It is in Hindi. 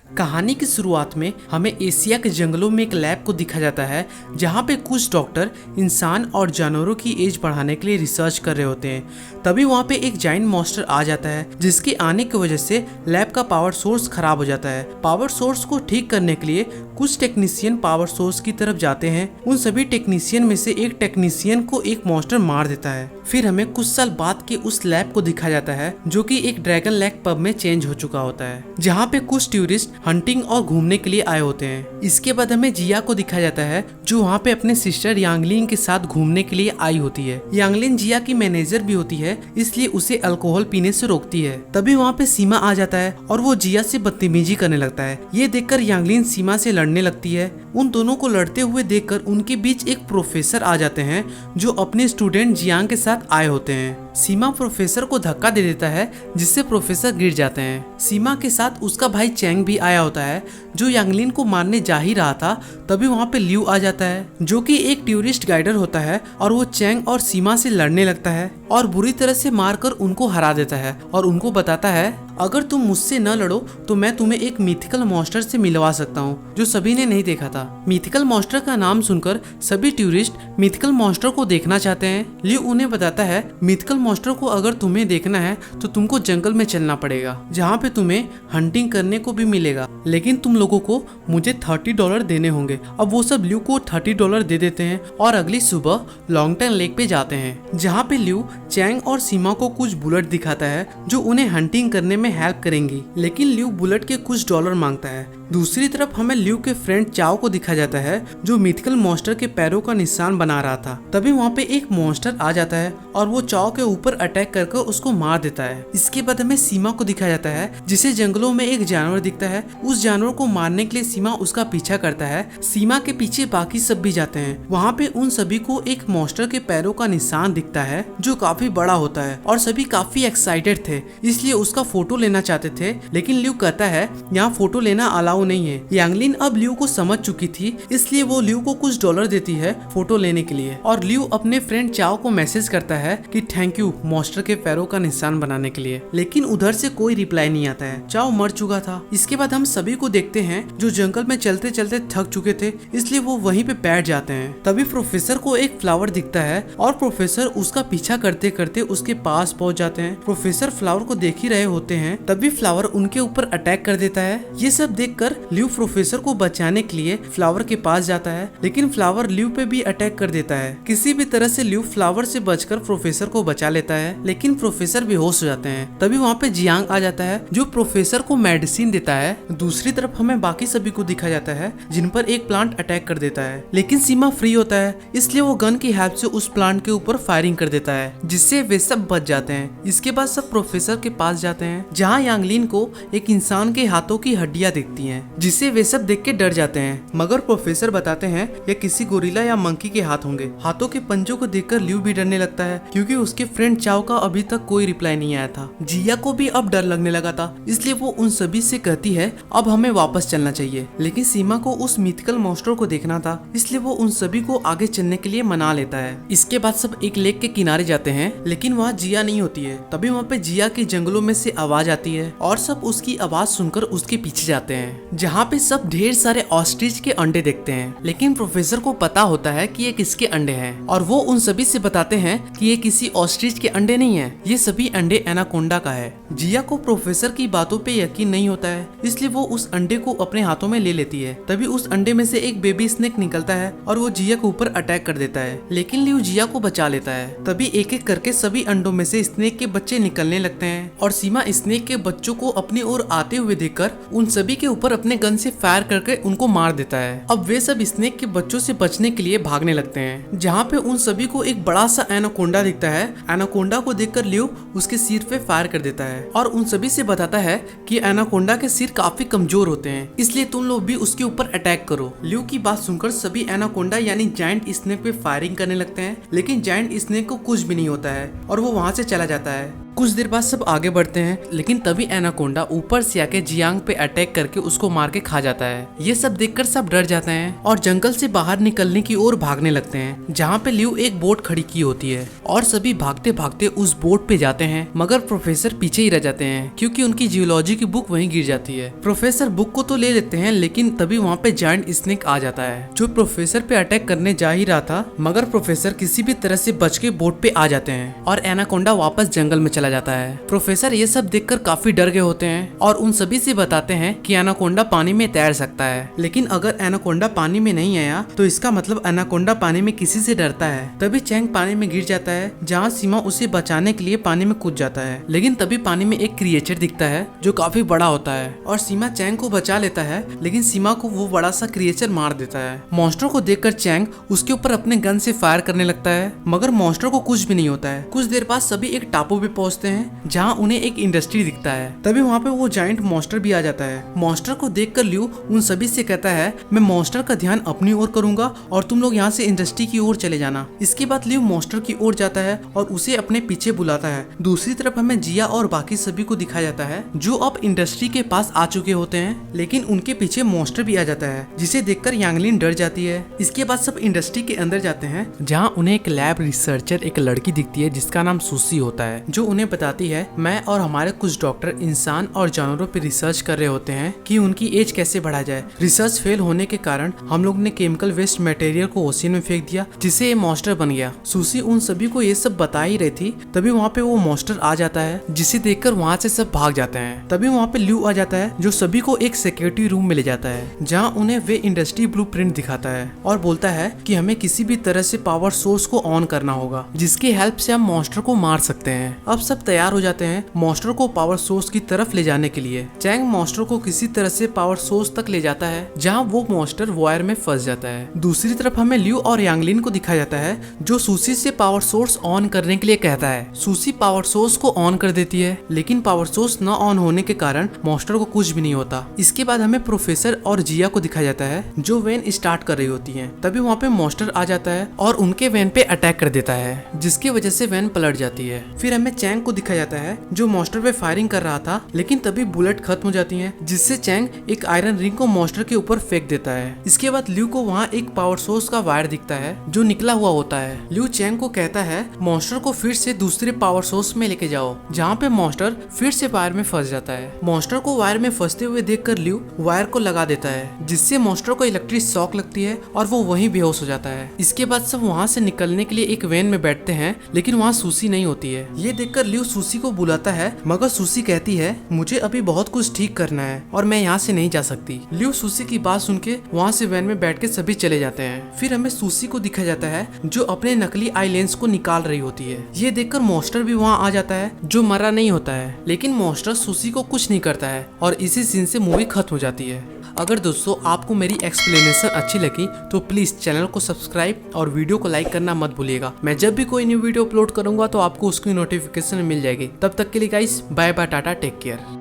कहानी की शुरुआत में हमें एशिया के जंगलों में एक लैब को दिखा जाता है जहाँ पे कुछ डॉक्टर इंसान और जानवरों की एज बढ़ाने के लिए रिसर्च कर रहे होते हैं। तभी वहाँ पे एक जाइंट मॉन्स्टर आ जाता है जिसके आने की वजह से लैब का पावर सोर्स खराब हो जाता है। पावर सोर्स को ठीक करने के लिए कुछ टेक्नीशियन पावर सोर्स की तरफ जाते हैं। उन सभी टेक्नीशियन में से एक टेक्नीशियन को एक मॉन्स्टर मार देता है। फिर हमें कुछ साल बाद के उस लैब को दिखाया जाता है जो कि एक ड्रैगन लेक पब में चेंज हो चुका होता है, जहाँ पे कुछ टूरिस्ट हंटिंग और घूमने के लिए आए होते हैं। इसके बाद हमें जिया को दिखाया जाता है जो वहाँ पे अपने सिस्टर यांगलिन के साथ घूमने के लिए आई होती है। यांगलिन जिया की मैनेजर भी होती है, इसलिए उसे अल्कोहल पीने से रोकती है। तभी वहाँ पे सीमा आ जाता है और वो जिया से बदतमीजी करने लगता है। ये देखकर यांगलिन सीमा से लड़ने लगती है। उन दोनों को लड़ते हुए देखकर उनके बीच एक प्रोफेसर आ जाते हैं जो अपने स्टूडेंट जियांग के साथ आए होते हैं। सीमा प्रोफेसर को धक्का दे देता है जिससे प्रोफेसर गिर जाते हैं। सीमा के साथ उसका भाई चैंग भी आया होता है जो यांगलिन को मारने जा ही रहा था। तभी वहाँ पे लियू आ जाता है जो कि एक टूरिस्ट गाइडर होता है और वो चैंग और सीमा से लड़ने लगता है और बुरी तरह से मारकर उनको हरा देता है और उनको बताता है अगर तुम मुझसे न लड़ो तो मैं तुम्हें एक मिथिकल मॉन्स्टर से मिलवा सकता हूँ जो सभी ने नहीं देखा था। मिथिकल मॉन्स्टर का नाम सुनकर सभी टूरिस्ट मिथिकल मॉन्स्टर को देखना चाहते हैं। लियू उन्हें बताता है मिथिकल मॉन्स्टर को अगर तुम्हें देखना है तो तुमको जंगल में चलना पड़ेगा जहाँ पे तुम्हें हंटिंग करने को भी मिलेगा, लेकिन तुम लोगों को मुझे $30 देने होंगे। अब वो सब लियू को $30 दे देते हैं और अगली सुबह लॉन्गटन लेक पे जाते हैं जहाँ पे लियू चैंग और सीमा को कुछ बुलेट दिखाता है जो उन्हें हंटिंग करने में हेल्प करेंगी, लेकिन लियू बुलेट के कुछ डॉलर मांगता है। दूसरी तरफ हमें लियू के फ्रेंड चाओ को दिखा जाता है जो मिथिकल मॉन्स्टर के पैरों का निशान बना रहा था। तभी वहाँ पे एक मॉन्स्टर आ जाता है और वो चाओ के ऊपर अटैक करके उसको मार देता है। इसके बाद हमें सीमा को दिखाया जाता है जिसे जंगलों में एक जानवर दिखता है। उस जानवर को मारने के लिए सीमा उसका पीछा करता है। सीमा के पीछे बाकी सब भी जाते हैं। वहाँ पे उन सभी को एक मॉन्स्टर के पैरों का निशान दिखता है जो काफी बड़ा होता है और सभी काफी एक्साइटेड थे, इसलिए उसका फोटो लेना चाहते थे, लेकिन लियू कहता है यहाँ फोटो लेना अलाउ नहीं है। यांगलिन अब लियू को समझ चुकी थी, इसलिए वो लियू को कुछ डॉलर देती है फोटो लेने के लिए और लियू अपने फ्रेंड चाओ को मैसेज करता है कि थैंक यू मॉन्स्टर के पैरों का निशान बनाने के लिए, लेकिन उधर से कोई रिप्लाई नहीं आता है। चाओ मर चुका था। इसके बाद हम सभी को देखते हैं जो जंगल में चलते चलते थक चुके थे, इसलिए वो वहीं पे बैठ जाते हैं। तभी प्रोफेसर को एक फ्लावर दिखता है और प्रोफेसर उसका पीछा करते करते उसके पास पहुंच जाते हैं। प्रोफेसर फ्लावर को देख ही रहे होते हैं, तभी फ्लावर उनके ऊपर अटैक कर देता है। ये सब देखकर लियू प्रोफेसर को बचाने के लिए फ्लावर के पास जाता है, लेकिन फ्लावर लियू पे भी अटैक कर देता है। किसी भी तरह से लियू फ्लावर से बचकर प्रोफेसर को बचा लेता है, लेकिन प्रोफेसर बेहोश हो जाते हैं। तभी वहाँ पे जियांग आ जाता है जो प्रोफेसर को मेडिसिन देता है। दूसरी तरफ हमें बाकी सभी को दिखा जाता है जिन पर एक प्लांट अटैक कर देता है, लेकिन सीमा फ्री होता है, इसलिए वो गन की हेल्प से उस प्लांट के ऊपर फायरिंग कर देता है जिससे वे सब बच जाते हैं। इसके बाद सब प्रोफेसर के पास जाते हैं जहाँ यांगलिन को एक इंसान के हाथों की हड्डियां दिखती हैं, जिसे वे सब देख के डर जाते हैं, मगर प्रोफेसर बताते हैं ये किसी गोरिल्ला या मंकी के हाथ होंगे। हाथों के पंजों को देखकर लियू भी डरने लगता है क्योंकि उसके फ्रेंड चाओ का अभी तक कोई रिप्लाई नहीं आया था। जिया को भी अब डर लगने लगा था, इसलिए वो उन सभी से कहती है अब हमें वापस चलना चाहिए, लेकिन सीमा को उस मिथिकल मॉन्स्टर को देखना था, इसलिए वो उन सभी को आगे चलने के लिए मना लेता है। इसके बाद सब एक लेक के किनारे जाते हैं, लेकिन वहाँ जिया नहीं होती है। तभी वहाँ पे जिया की जंगलों में से आवाज आती है और सब उसकी आवाज सुनकर उसके पीछे जाते हैं, जहाँ पे सब ढेर सारे ऑस्ट्रिच के अंडे देखते हैं, लेकिन प्रोफेसर को पता होता है कि ये किसके अंडे हैं और वो उन सभी से बताते हैं कि ये किसी ऑस्ट्रिच के अंडे नहीं है, ये सभी अंडे एनाकोंडा का है। जिया को प्रोफेसर की बातों पे यकीन नहीं होता है, इसलिए वो उस अंडे को अपने हाथों में ले लेती है। तभी उस अंडे में से एक बेबी स्नेक निकलता है और वो जिया के ऊपर अटैक कर देता है, लेकिन लियू जिया को बचा लेता है। तभी एक एक करके सभी अंडों में से स्नेक के बच्चे निकलने लगते हैं और सीमा स्नेक के बच्चों को अपनी ओर आते हुए देखकर उन सभी के ऊपर अपने गन से फायर करके उनको मार देता है। अब वे सब स्नेक के बच्चों से बचने के लिए भागने लगते हैं, जहाँ पे उन सभी को एक बड़ा सा एनाकोंडा दिखता है। एनाकोंडा को देखकर लियू उसके सिर पे फायर कर देता है और उन सभी से बताता है कि एनाकोंडा के सिर काफी कमजोर होते हैं, इसलिए तुम लोग भी उसके ऊपर अटैक करो। लियू की बात सुनकर सभी एनाकोंडा यानी जायंट स्नेक पे फायरिंग करने लगते हैं, लेकिन जायंट स्नेक को कुछ भी नहीं होता है और वो वहाँ से चला जाता है। कुछ देर बाद सब आगे बढ़ते हैं, लेकिन तभी एनाकोंडा ऊपर से आके जियांग पे अटैक करके उसको मार के खा जाता है। ये सब देखकर सब डर जाते हैं और जंगल से बाहर निकलने की ओर भागने लगते हैं, जहाँ पे लियू एक बोट खड़ी की होती है और सभी भागते भागते उस बोट पे जाते हैं, मगर प्रोफेसर पीछे ही रह जाते हैं क्योंकि उनकी जियोलॉजी की बुक वहीं गिर जाती है। प्रोफेसर बुक को तो ले लेते हैं, लेकिन तभी वहाँ पे जायंट स्नेक आ जाता है जो प्रोफेसर पे अटैक करने जा ही रहा था, मगर प्रोफेसर किसी भी तरह से बच के बोट पे आ जाते हैं और एनाकोंडा वापस जंगल में चला जाता है। प्रोफेसर ये सब देखकर काफी डर गए होते हैं और उन सभी से बताते हैं कि एनाकोंडा पानी में तैर सकता है, लेकिन अगर एनाकोंडा पानी में नहीं आया तो इसका मतलब एनाकोंडा पानी में किसी से डरता है। तभी चैंग पानी में गिर जाता है, जहाँ सीमा उसे बचाने के लिए पानी में कूद जाता है, लेकिन तभी पानी में एक क्रिएचर दिखता है जो काफी बड़ा होता है और सीमा चैंग को बचा लेता है, लेकिन सीमा को वो बड़ा सा क्रिएचर मार देता है। मॉन्स्टर को देखकर चैंग उसके ऊपर अपने गन से फायर करने लगता है, मगर मॉन्स्टर को कुछ भी नहीं होता है। कुछ देर बाद सभी एक टापू पे पहुंचते हैं जहाँ उन्हें एक इंडस्ट्री दिखता है। तभी वहाँ पे वो जायंट मॉन्स्टर भी आ जाता है। मॉन्स्टर को देखकर लियू उन सभी से कहता है, मैं मॉन्स्टर का ध्यान अपनी ओर करूंगा और तुम लोग यहाँ से इंडस्ट्री की ओर चले जाना। इसके बाद लियू मॉन्स्टर की ओर जाता है और उसे अपने पीछे बुलाता है। दूसरी तरफ हमें जिया और बाकी सभी को दिखाया जाता है जो अब इंडस्ट्री के पास आ चुके होते हैं, लेकिन उनके पीछे मॉन्स्टर भी आ जाता है जिसे देखकर यांगलिन डर जाती है। इसके बाद सब इंडस्ट्री के अंदर जाते हैं जहाँ उन्हें एक लैब रिसर्चर एक लड़की दिखती है जिसका नाम सूसी होता है, जो उन्हें बताती है मैं और हमारे कुछ डॉक्टर इंसान और जानवरों पे रिसर्च कर रहे होते हैं कि उनकी एज कैसे बढ़ा जाए। रिसर्च फेल होने के कारण हम लोग ने केमिकल वेस्ट मटेरियल को ओशियन में फेंक दिया जिससे ये मॉन्स्टर बन गया। सूसी उन सभी को ये सब बता ही रही थी, तभी वहाँ पे वो मॉन्स्टर आ जाता है जिसे देखकर वहाँ से सब भाग जाते हैं। तभी वहाँ पे ल्यू आ जाता है जो सभी को एक सिक्योरिटी रूम में ले जाता है जहाँ उन्हें वे इंडस्ट्री ब्लूप्रिंट दिखाता है और बोलता है कि हमें किसी भी तरह से पावर सोर्स को ऑन करना होगा जिसकी हेल्प से हम मॉन्स्टर को मार सकते हैं। अब सब तैयार हो जाते हैं मॉन्स्टर को पावर सोर्स की तरफ ले जाने के लिए। चैंग मॉन्स्टर को किसी तरह से पावर सोर्स तक ले जाता है जहाँ वो मॉन्स्टर वायर में फंस जाता है। दूसरी तरफ हमें ल्यू और यांगलिन को दिखाया जाता है जो सूसी से पावर सोर्स ऑन करने के लिए कहता है। सूसी पावर सोर्स को ऑन कर देती है, लेकिन पावर सोर्स न ऑन होने के कारण मॉन्स्टर को कुछ भी नहीं होता। इसके बाद हमें प्रोफेसर और जिया को दिखाया जाता है जो वैन स्टार्ट कर रही होती है। तभी वहाँ पे मॉन्स्टर आ जाता है और उनके वैन पे अटैक कर देता है जिसकी वजह से वैन पलट जाती है। फिर हमें चैंग को दिखाया जाता है जो मॉन्स्टर पे फायरिंग कर रहा था, लेकिन तभी बुलेट खत्म हो जाती है जिससे चैंग एक आयरन रिंग को मॉन्स्टर के ऊपर फेंक देता है। इसके बाद ल्यू को वहाँ एक पावर सोर्स का वायर दिखता है जो निकला हुआ होता है। ल्यू चैंग को कहता है मॉन्स्टर को फिर से दूसरे पावर सोर्स में लेके जाओ, जहाँ पे मॉन्स्टर फिर से वायर में फंस जाता है। मॉन्स्टर को वायर में फंसते हुए देखकर ल्यू वायर को लगा देता है जिससे मॉन्स्टर को इलेक्ट्रिक शॉक लगती है और वो वहीं बेहोश हो जाता है। इसके बाद सब वहाँ से निकलने के लिए एक वैन में बैठते हैं, लेकिन वहाँ सूसी नहीं होती है। ये देखकर ल्यू सूसी को बुलाता है, मगर सूसी कहती है मुझे अभी बहुत कुछ ठीक करना है और मैं यहाँ से नहीं जा सकती। ल्यू सूसी की बात सुन के वहाँ से वैन में बैठ के सभी चले जाते हैं। फिर हमें सूसी को दिखाया जाता है जो अपने नकली आई लेंस को निकाल रही होती है। ये देखकर मॉन्स्टर भी वहाँ आ जाता है जो मरा नहीं होता है, लेकिन मॉन्स्टर सूसी को कुछ नहीं करता है और इसी सीन से मूवी खत्म हो जाती है। अगर दोस्तों आपको मेरी एक्सप्लेनेशन अच्छी लगी तो प्लीज चैनल को सब्सक्राइब और वीडियो को लाइक करना मत भूलिएगा। मैं जब भी कोई न्यू वीडियो अपलोड करूंगा तो आपको उसकी नोटिफिकेशन मिल जाएगी। तब तक के लिए guys bye bye, tata, take care.